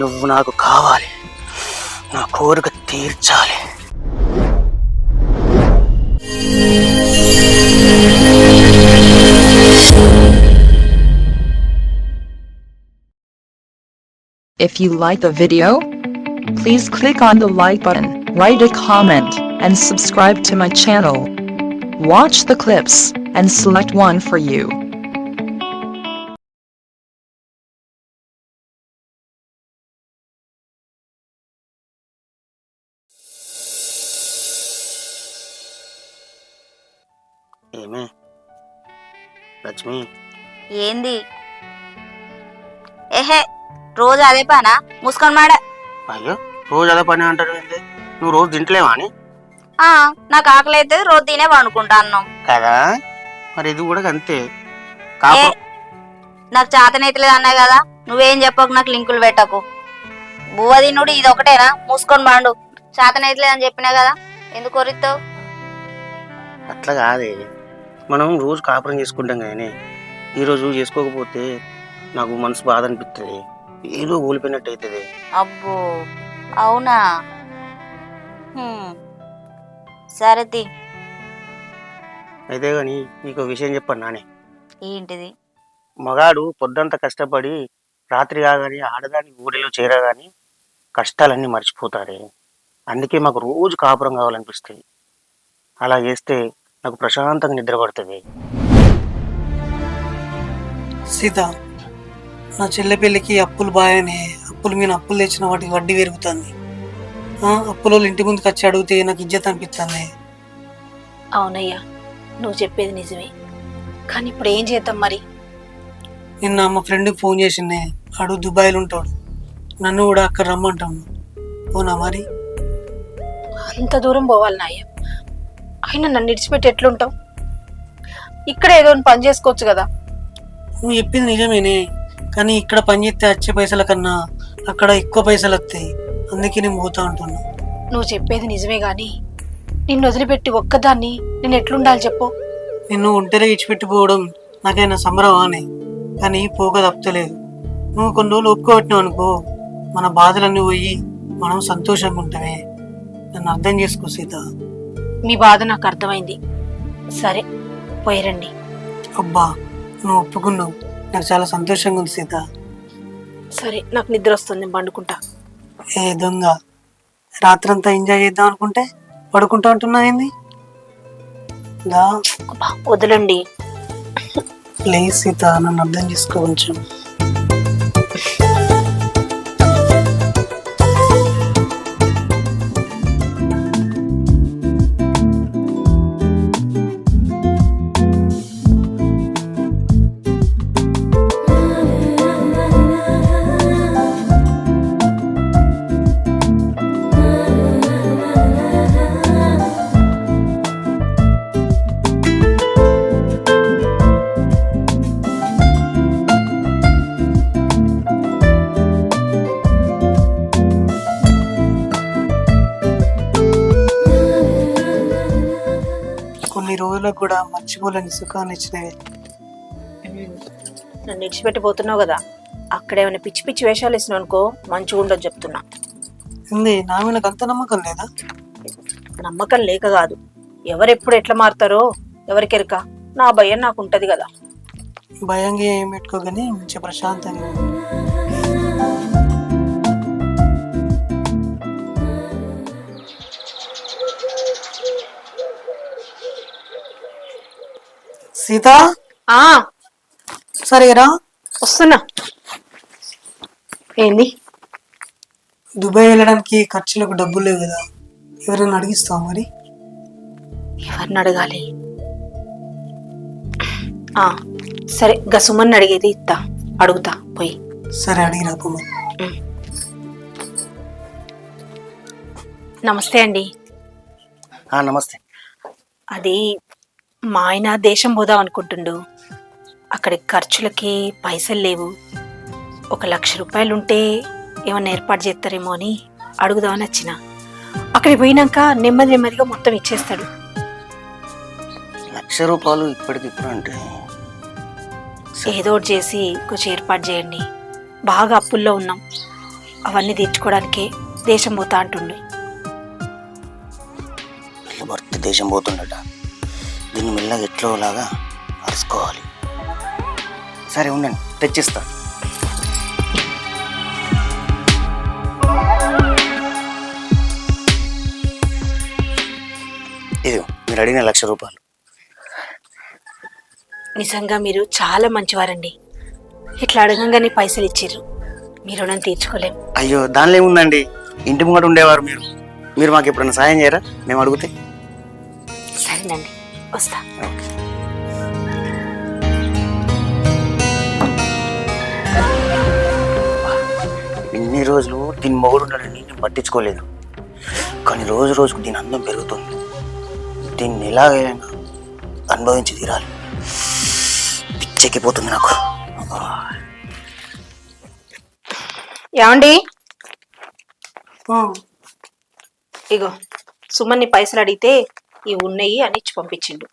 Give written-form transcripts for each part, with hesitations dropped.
నువ్వు నాకు కావాలి, నా కోరిక తీర్చాలి. If you like the video, please click on the like button, write a comment, and subscribe to my channel. Watch the clips and select one for you. ఏమే లక్ష్మి, ఏంది? ఏహే, రోజు అదే పనా? మూసుకొని మాడ. అయ్యో రోజు అదే పని అంటారు ఏంటి? నువ్వు రోజు తింటలేవా అని? నాకు ఆకలి అయితే రోజు తినే పండుకుంటా అన్నాం కదా, మరి ఇది కూడా అంతే. నాకు చేతనైతలేదు అన్నా కదా, నువ్వేం చెప్పకు, నాకు లింకులు పెట్టకు. బువ్వ తినుడు ఇది ఒకటేనా? మూసుకొని బాండు. చేతనైతలేదు అని చెప్పినా కదా, ఎందుకు కొరిస్తావు? అట్లా కాదే, మనం రోజు కాపురం చేసుకుంటాం కానీ ఈరోజు చేసుకోకపోతే నాకు మనసు బాధ అనిపిస్తుంది, ఏదో ఊలిపోయినట్టు అవుతుంది. అబ్బో అవునా? సరే తి. అయితే కానీ నీకు విషయం చెప్పాను నానే. ఏంటిది? మగాడు పొద్దంతా కష్టపడి రాత్రి కాగానే ఆడదాని ఊరిలో చేరగాని కష్టాలన్నీ మర్చిపోతారే. అందుకే మాకు రోజు కాపురం కావాలనిపిస్తుంది. అలా చేస్తే నాకు ప్రశాంతంగా నిద్ర పడుతుంది. సీత, నా చెల్లె పెళ్ళికి అప్పులు బాగానే, అప్పులు మీద అప్పులు తెచ్చిన వాటికి వడ్డీ పెరుగుతుంది. అప్పులో ఇంటి ముందుకు వచ్చి అడిగితే నాకు ఇజ్జత్ అనిపిస్తుంది. అవునయ్యా, నువ్వు చెప్పేది నిజమే, కానీ ఇప్పుడు ఏం చేద్దాం మరి? నిన్న మా ఫ్రెండ్కి ఫోన్ చేసిండే, ఆడు దుబాయ్లో ఉంటాడు, నన్ను కూడా అక్కడ రమ్మంటాను. అవునా మరి? అంత దూరం పోవాలి నాయ్య, అయినా నన్ను విడిచిపెట్టి ఎట్లుంటావు? ఇక్కడ ఏదో పని చేసుకోవచ్చు కదా. నువ్వు చెప్పింది నిజమేనే, కానీ ఇక్కడ పని చేస్తే వచ్చే పైసల కన్నా అక్కడ ఎక్కువ పైసలు వస్తాయి, అందుకే నేను పోతా అంటున్నా. నువ్వు చెప్పేది నిజమే గాని నిన్ను వదిలిపెట్టి ఒక్కదాన్ని నేను ఎట్లుండాలి చెప్పు? నిన్ను ఒంటరిగా ఇచ్చిపెట్టిపోవడం నాకైనా సంబరమానే, కానీ పోక తప్పలేదు. నువ్వు కొన్ని రోజులు ఒప్పుకోవట్టినావు అనుకో, మన బాధలన్నీ పోయి మనం సంతోషంగా ఉంటామే. నన్ను అర్థం చేసుకో సీత. మీ బాధ నాకు అర్థమైంది, సరే పోయిరండి. అబ్బా, నువ్వు ఒప్పుకున్నావు, నాకు చాలా సంతోషంగా ఉంది సీత. సరే, నాకు నిద్ర వస్తుంది, నేను పండుకుంటా. ఏ దొంగ, రాత్రంతా ఎంజాయ్ చేద్దాం అనుకుంటే పడుకుంటా అంటున్నా ఏంది? వదలండి ప్లీజ్ సీత, నన్ను అర్థం చేసుకో కొంచెం. కొన్ని రోజులకు కూడా మర్చిపోలేని సుఖాన్ని ఇచ్చినవి. నన్ను విడిచిపెట్టిపోతున్నావు కదా, అక్కడేమైనా పిచ్చి పిచ్చి వేషాలు వేసినావు అనుకో, మంచిగా ఉండదు చెప్తున్నా. నా మీద నాకు అంత నమ్మకం లేదా? నమ్మకం లేక కాదు, ఎవరెప్పుడు ఎట్లా మారుతారో ఎవరికెరక. నా భయం నాకు ఉంటది కదా. భయంగా ఏం పెట్టుకోగానే మంచిగా ప్రశాంతంగా. సీత, సరేరా వస్తున్నా. ఏంది? దుబాయ్ వెళ్ళడానికి ఖర్చులకు డబ్బులు లేవు కదా, ఎవరైనా అడిగిస్తావా మరి? ఎవరిని అడగాలి? సరే, గసుమని అడిగేది ఇస్తా, అడుగుతా పోయి. సరే, అడిగిరా పోయి. నమస్తే అండి. నమస్తే. అది మా ఆయన దేశం పోదాం అనుకుంటుండు, అక్కడి ఖర్చులకి పైసలు లేవు. 1,00,000 రూపాయలు ఉంటే ఏమన్నా ఏర్పాటు చేస్తారేమో అని అడుగుదామని వచ్చిన. అక్కడికి పోయినాక నెమ్మదిగా మొత్తం ఇచ్చేస్తాడు. 1,00,000 రూపాయలు ఇప్పటికిప్పుడు అంటే ఏదో ఒకటి చేసి కొంచెం ఏర్పాటు చేయండి, బాగా అప్పుల్లో ఉన్నాం. అవన్నీ తీర్చుకోవడానికే దేశం పోతా అంటుండు. వీళ్ళ భర్త దేశం పోతుండట. దీన్ని మెల్లగా ఎట్లోలాగా అరుచుకోవాలి. సరే ఉండండి, తెచ్చిస్తా. ఇది మీరు అడిగిన 1,00,000 రూపాయలు. నిజంగా మీరు చాలా మంచివారండి. ఇట్లా అడగంగానే పైసలు ఇచ్చిర్రు. మీ రుణం తీర్చుకోలేం. అయ్యో దానిలో ఏముందండి, ఇంటి ముంగట ఉండేవారు మీరు. మీరు మాకు ఎప్పుడైనా సాయం చేయరా మేము అడిగితే? సరేనండి, వస్తా. ఓకే. ఇన్ని రోజులు దీని మొగుడు ఉన్నాడని నేను పట్టించుకోలేదు. కానీ రోజు రోజుకు దీని అందం పెరుగుతుంది. దీన్ని ఎలాగైనా అనుభవించి తీరాలి. పిచ్చెక్కిపోతుంది నాకు. ఏమండి, ఇగో సుమన్ని పైసలు అడిగితే ఇవి ఉన్నాయి అని ఇచ్చి పంపించిండు.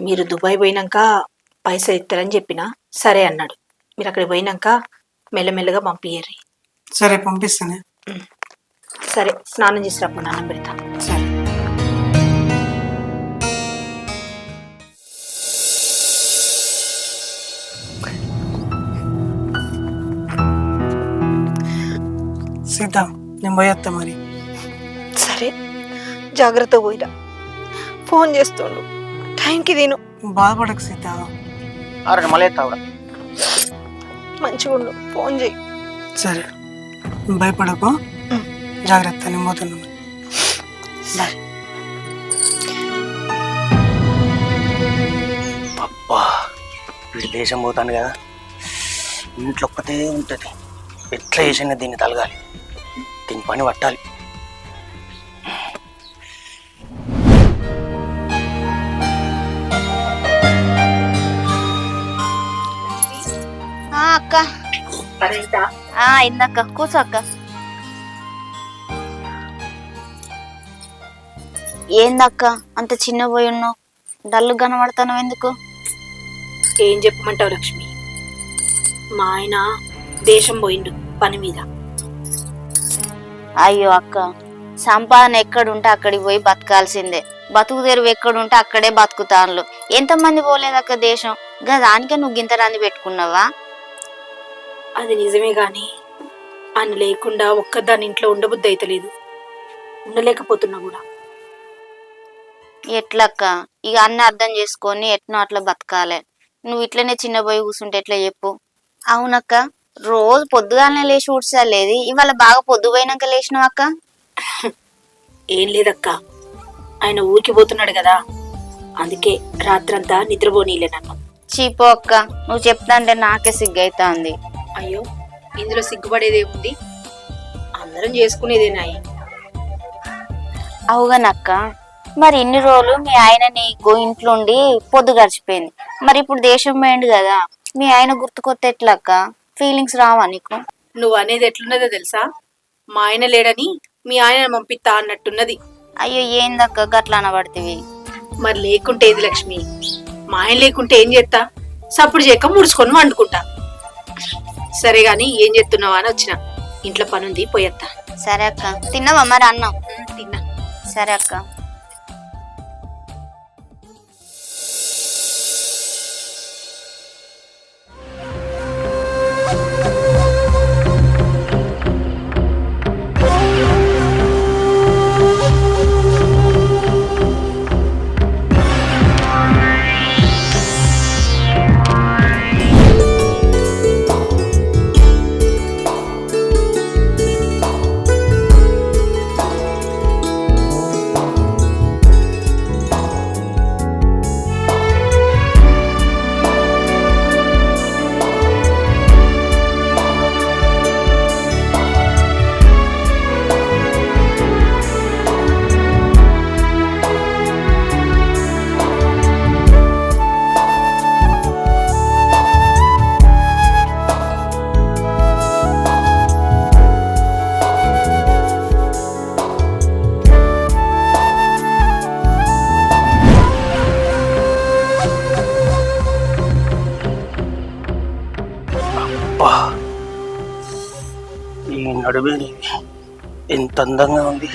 మీరు దుబాయ్ పోయినాక పైసలు ఇస్తారని చెప్పిన సరే అన్నాడు. మీరు అక్కడికి పోయినాక మెల్లమెల్లగా పంపించర్రి. సరే పంపిస్తానే. సరే, స్నానం చేసి రాప్పుడు అన్నం పెడతా. సరే. సీత, నేను పోయేస్తా మరి. సరే, జాగ్రత్త పోయిరా. ఫోన్ చేస్తుండు, టైంకి తిను. బాధపడకు సీత. అరే మళ్ళీ ఎత్తావురా. మంచిగా ఉండు, ఫోన్ చేయి. సరే, భయపడకు. జాగ్రత్త, నేను పోతున్నాను. బాయ్. అబ్బా, వీడి దేశం పోతాను కదా, ఇంట్లో ఒక్కతే ఉంటుంది. ఎట్లా చేసినా దీన్ని తలగాలి, దీని పని పట్టాలి. అక్క ఇందక్క కూర్చో అక్క. ఏందక్క అంత చిన్న పోయి ఉన్నావు, డల్లు కనబడతాను ఎందుకు? ఏం చెప్పమంటావు లక్ష్మి, మా ఆయన దేశం పోయిండు పని మీద. అయ్యో అక్క, సంపాదన ఎక్కడుంటే అక్కడికి పోయి బతకాల్సిందే. బతుకు తెరువు ఎక్కడుంటే అక్కడే బతుకుతాను. ఎంతమంది పోలేదక్క దేశం, దానికే నువ్వు గింత రంది పెట్టుకున్నావా? అది నిజమే గాని ఆయన లేకుండా ఒక్కదాని ఇంట్లో ఉండబుద్ధి అయితలేదు, ఉండలేకపోతున్నా కూడా. ఎట్లక్క ఇక అన్ని అర్థం చేసుకొని ఎట్నో అట్లా బతకాలే. నువ్వు ఇట్లనే చిన్న పోయి కూర్చుంటే ఎట్లా చెప్పు? అవునక్క, రోజు పొద్దుగానే లేచి ఊడ్చలేదు, ఇవాళ బాగా పొద్దు పోయినాక లేచినావు అక్క. ఏం లేదక్క, ఆయన ఊరికి పోతున్నాడు కదా, అందుకే రాత్రంతా నిద్రపోనీలే నన్ను. చీపో అక్క, నువ్వు చెప్తాంటే నాకే సిగ్గైతాంది. అయ్యో, ఇందులో సిగ్గుపడేదేముంది, అందరం చేసుకునేదేనాయి. అవుగానక్క, మరి ఇన్ని రోజులు మీ ఆయన నీకు ఇంట్లో ఉండి పొద్దు గడిచిపోయింది, మరి ఇప్పుడు దేశం పోయిండు కదా, మీ ఆయన గుర్తుకొత్తే ఎట్లక్క? ఫీలింగ్స్ రావా నీకు? నువ్వు అనేది ఎట్లున్నదో తెలుసా, మా ఆయన లేడని మీ ఆయన పంపిస్తా అన్నట్టున్నది. అయ్యో ఏందక్క గట్లా అనబడితివి? మరి లేకుంటే ఏది లక్ష్మి, మా ఆయన లేకుంటే ఏం చేస్తా, సప్పుడు చేయక ముడుచుకొని వండుకుంటా. సరే గాని ఏం చేస్తున్నావా అని వచ్చిన, ఇంట్లో పనుంది పోయేత్తా. సరే అక్క, తిన్నావా మరి అన్నం? తిన్నా. సరే అక్క. నడుమే ఎంత అందంగా ఉంది.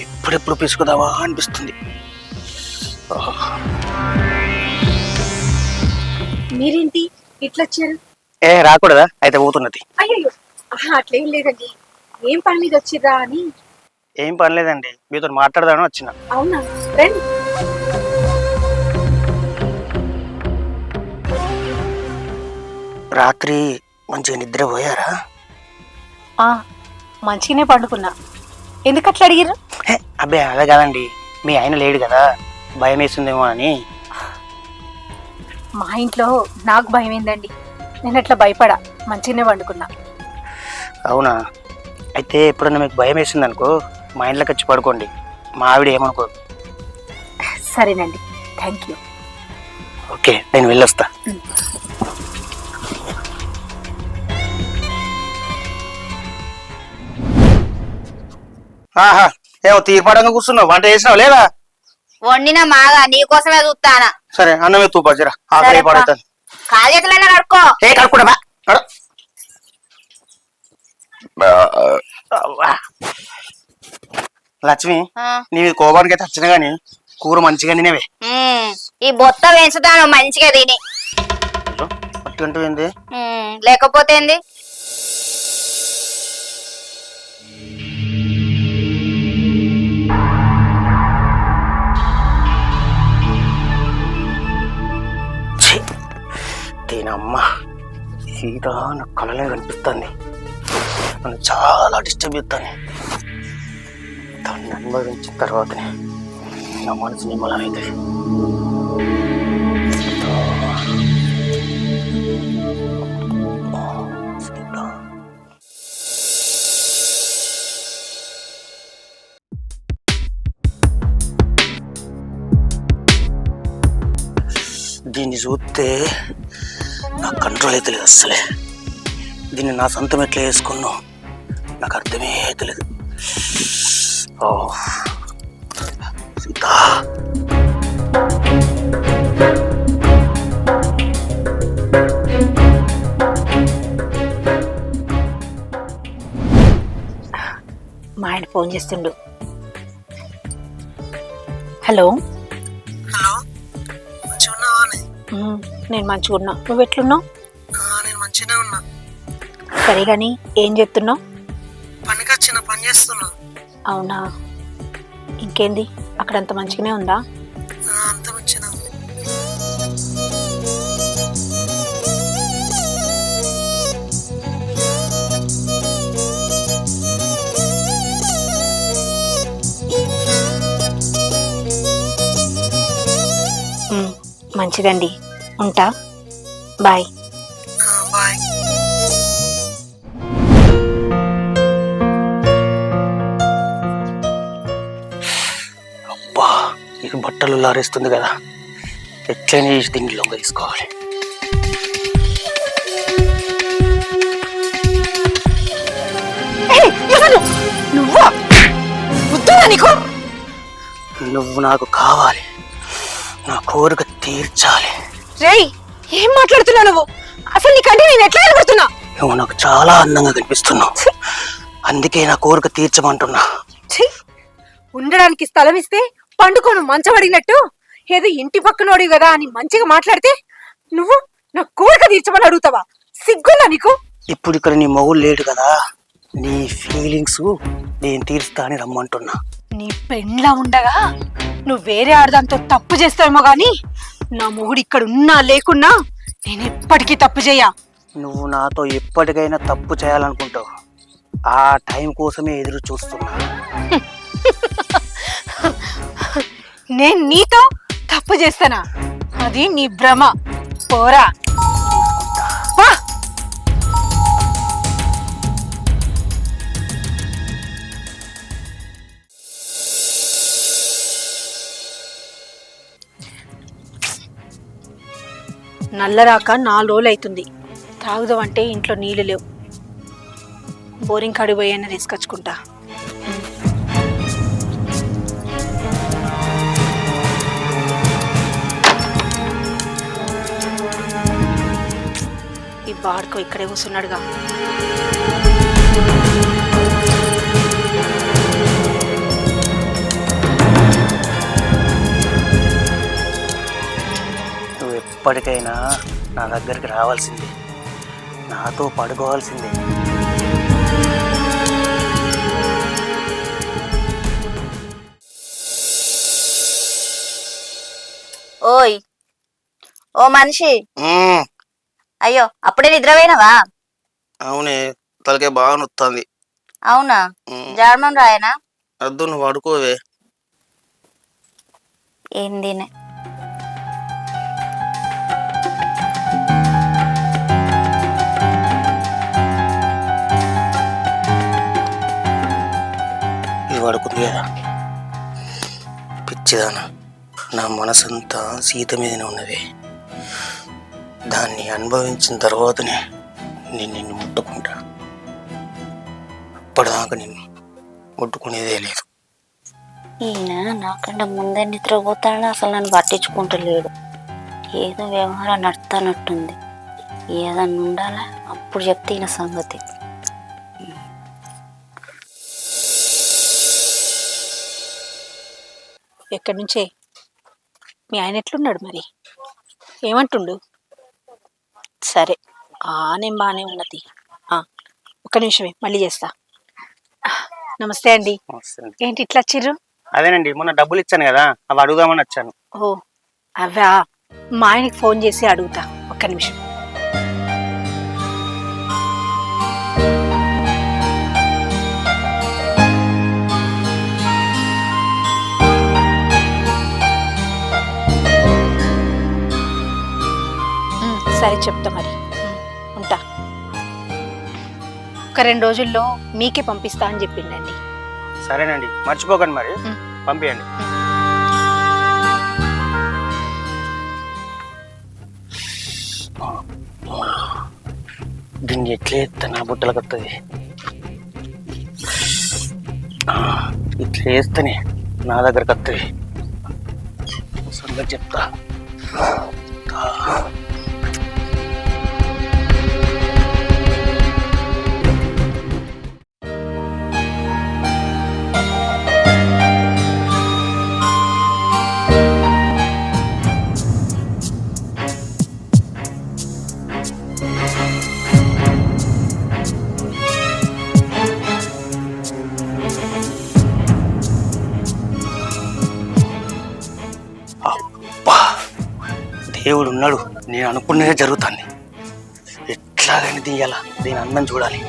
ఎప్పుడెప్పుడు పిసుకుదావా అనిపిస్తుంది. మీరేంటి ఇట్లా వచ్చారు? ఏ రాకూడదా? అయితే పోతున్నది. అయ్యో అట్లేం లేదండి, ఏం పని మీద వచ్చిర్రా అని. ఏం పని లేదండి, మీతో మాట్లాడదామని వచ్చిన. అవునా, రండి. రాత్రి మంచిగా నిద్రపోయారా? మంచిగానే పండుకున్నా. ఎందుకు అట్లా అడిగిర్రు? అబ్బే అదే కాదండి, మీ ఆయన లేడు కదా, భయం వేస్తుందేమో అని. మా ఇంట్లో నాకు భయం ఏందండి, నేను అట్లా భయపడా, మంచిగానే పండుకున్నా. అవునా? అయితే ఎప్పుడన్నా మీకు భయం వేసింది అనుకో, మా ఇంట్లోకి వచ్చి పడుకోండి, మా ఆవిడ ఏమనుకో. సరేనండి, థ్యాంక్ యూ. ఓకే, నేను వెళ్ళొస్తా. ఆహా, ఏమో తీర్పాడంగా కూర్చున్నావు, వంట చేసినావు లేదా? వండిన మాగా నీకోసమే చూస్తానా. సరే అన్నమే తూపా జరా, ఆకలి పడతాను. కాజేతులైనా కడుక్కో. ఏ కడుక్కుంటా లక్ష్మి, నీ మీద కోపానికి అయితే వచ్చిన గాని కూర మంచిగా తినేవే. ఈ బొత్త వేసుతాను మంచిగా తిని. పట్టుకుంటుంది లేకపోతే ఏంది? దీనమ్మ సీత నా కళలే కనిపిస్తుంది, నన్ను చాలా డిస్టర్బ్ చేస్తాను. దాన్ని అనుభవించిన తర్వాతనే నా మనసు నిమ్మలమైతే. దీన్ని చూస్తే నాకు కంట్రోల్ అయితే లేదు అస్సలే. దీన్ని నా సొంతం ఎట్లా వేసుకున్నావు నాకు అర్థమే తెలియదు. ఓ సీత, మా ఆయన ఫోన్ చేస్తుండు. హలో. హలో, మంచిగా ఉన్నావా? నేను మంచిగా ఉన్నా, నువ్వు ఎట్లున్నావు? నేను మంచిగానే ఉన్నా. సరే గాని ఏం చెప్తున్నావు? పనికి వచ్చిన పని చేస్తున్నా. అవునా, ఇంకేంది అక్కడ అంత మంచిగానే ఉందా? అంత మంచిగా ఉంది. మంచిదండి, ఉంటా, బాయ్. బాయ్. అబ్బా ఇది బట్టలు లారేస్తుంది కదా, ఎట్లయినా చేసి దీన్ని లొంగ తీసుకోవాలి. నువ్వు నాకు కావాలి, నా కోరిక తీర్చాలి. రేయ్, ఏం మాట్లాడుతున్నావు నువ్వు? అసలు నీకంటే నేను ఎట్లా కనబడుతున్నా? నువ్వు నాకు చాలా అందంగా కనిపిస్తున్నావు, అందుకే నా కోరిక తీర్చమంటున్నా. ఉండడానికి స్థలం ఇస్తే పండుకోను మంచబడినట్టు ఏదో ఇంటి పక్కనోడి కదా అని మంచిగా మాట్లాడితే నువ్వు నా కోరిక తీర్చమని అడుగుతావా? సిగ్గుందా నీకు? ఇప్పుడు ఇక్కడ నీ మొగుడు లేడు కదా, నీ ఫీలింగ్స్ నేను తీరుస్తా అని రమ్మంటున్నా. నీ పెండ్లా ఉండగా నువ్వు వేరే ఆడదాంతో తప్పు చేస్తావేమో గాని నా మొగుడు ఇక్కడ ఉన్నా లేకున్నా నేను ఎప్పటికీ తప్పు చేయా. నువ్వు నాతో ఎప్పటికైనా తప్పు చేయాలనుకుంటావు, ఆ టైం కోసమే ఎదురు చూస్తున్నా. నేను నీతో తప్పు చేస్తానా? అది నీ భ్రమ. పోరా. నల్లరాక 4 రోజులు అవుతుంది. తాగుదామంటే ఇంట్లో నీళ్ళు లేవు. బోరింగ్ కాడికి పోయినా తీసుకొచ్చుకుంటా. ఈ బాడుకో ఇక్కడే కూర్చున్నాడుగా. ఎప్పటికైనా నా దగ్గరికి రావాల్సిందే, నాతో పడుకోవాల్సిందే. ఓయ్ ఓ మనిషి, మ్మ్. అయ్యో అప్పుడే నిద్రపోయినవా? అవునే, తలకే బాగా నొత్తుంది. అవునా, జాడమం రాయనా? వద్దు, నువ్వు పడుకోవే. ఏంది ఇది పడుకుంది కదా పిచ్చిదానా, నా మనసంతా సీత మీదనే ఉన్నది. దాన్ని అనుభవించిన తర్వాతనే నేను నిన్ను ముట్టుకుంటా. అప్పటిదాకా నిన్ను ముట్టుకునేదే లేదు. ఈయన నాకంటే ముందే నిద్రపోతాడని అసలు నన్ను పట్టించుకుంటలేడు. ఏదో వ్యవహారం నడుతున్నట్టుంది. ఏదన్నా ఉండాలా, అప్పుడు చెప్తే ఈయన సంగతి. ఎక్కడి నుంచే మీ ఆయన ఎట్లున్నాడు మరి? ఏమంటుండు? సరే, నేను బాగానే ఉన్నది. ఒక్క నిమిషమే, మళ్ళీ చేస్తా. నమస్తే అండి. ఏంటి ఇట్లా వచ్చిర్రు? అదేనండి, మొన్న డబ్బులు ఇచ్చాను కదా, అవి అడుగుదామని వచ్చాను. ఓ అవా, మా ఆయనకి ఫోన్ చేసి అడుగుతా. ఒక్క నిమిషం. సరే చెప్తా మరి. ఉంటా. ఒక 2 రోజుల్లో మీకే పంపిస్తా అని చెప్పిండండి. సరేనండి, మర్చిపోకండి మరి, పంపించండి. దీన్ని ఎట్లా ఎత్తా నా బుట్టలకు వస్తుంది. ఇట్లా వేస్తేనే నా దగ్గరకు వస్తుంది. సంగతి చెప్తా. దేవుడు ఉన్నాడు, నేను అనుకున్నదే జరుగుతుంది. ఎట్లాగని తీయాలా, దీని అందం చూడాలి.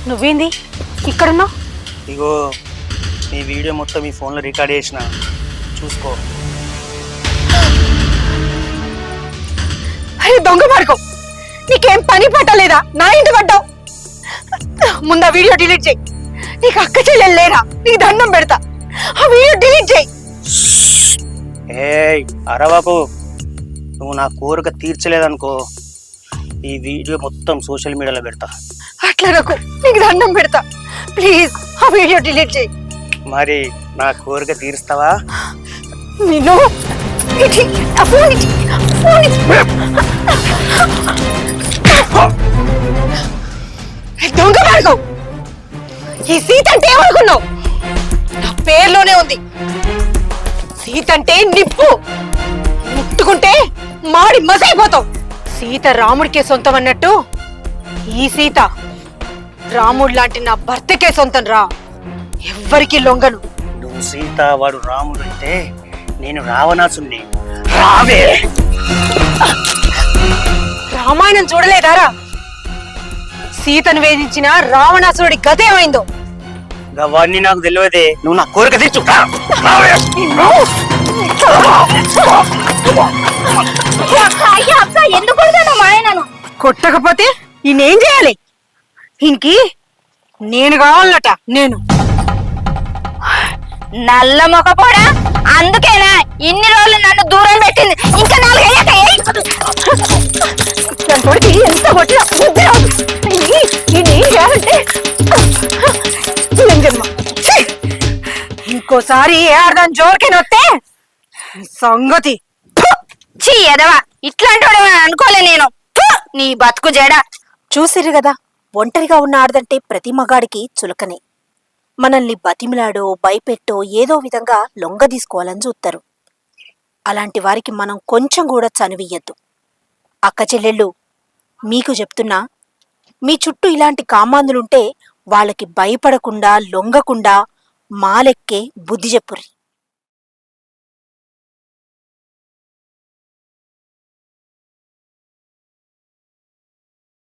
నువ్వేంది ఇక్కడున్నావు? ఇగో నీ వీడియో మొత్తం ఈ ఫోన్లో రికార్డ్ చేసిన, చూసుకో. అరే దొంగ మార్గం, నీకేం పని పట్టలేదా? నా ఇంటి పడ్డావు. ముందు ఆ వీడియో డిలీట్ చేయి. నీకు అక్క చెల్లెలు లేరా? నీకు దండం పెడతా, ఆ వీడియో డిలీట్ చేయి. ఏయ్ అరవకు, నువ్వు నా కోరిక తీర్చలేదనుకో, ఈ వీడియో మొత్తం సోషల్ మీడియాలో పెడతా. అట్లా నాకు, నీకు దండం పెడతా, ప్లీజ్ ఆ వీడియో డిలీట్ చేయి. మరి నా కోరిక తీరుస్తావా? నేను దొంగ మార్గం, ఈ సీత అంటే ఏమనుకున్నావు? నా పేర్లోనే ఉంది. సీత అంటే నిప్పు, ముట్టుకుంటే మాడి మసైపోతావు. సీత రాముడికే సొంతం అన్నట్టు ఈ సీత రాముడు లాంటి నా భర్తకే సొంతం రా. ఎవ్వరికి లొంగను. నువ్వు సీత, వాడు రాముడు అంటే నేను రావణాసుని. రావే. రామాయణం చూడలేదారా? సీతను వేధించిన రావణాసురుడి గత ఏమైందో అవన్నీ నాకు తెలియదే. నువ్వు నా కోరిక తెచ్చు. ఎందుకు మా ఆయనను? కొట్టకపోతే ఈయనేం చేయాలి? ఈయనకి నేను కావాలట. నేను నల్ల మొకపోడా, అందుకేనా ఇన్ని రోజులు నన్ను దూరం పెట్టింది. ఇంకా నాలుగయ్యాక ఎంత కొట్టినా ఈయన ఏం చేయాలంటే జన్మ. ఇంకోసారి ఏ అర్థం జోలికైనా వస్తే సంగతి చీ ఎదవా, ఇట్లాంటి వాడు అనుకోలే నేను. నీ బతుకు జడ. చూసిరు కదా, ఒంటరిగా ఉన్న ఆడదంటే ప్రతి మగాడికి చులకనే. మనల్ని బతిమిలాడో భయపెట్టో ఏదో విధంగా లొంగ తీసుకోవాలని చూస్తారు. అలాంటి వారికి మనం కొంచెం కూడా చనువియ్యద్దు. అక్క చెల్లెళ్ళు, మీకు చెప్తున్నా, మీ చుట్టూ ఇలాంటి కామాందులుంటే వాళ్ళకి భయపడకుండా లొంగకుండా మాలెక్కే బుద్ధి చెప్పుర్రి.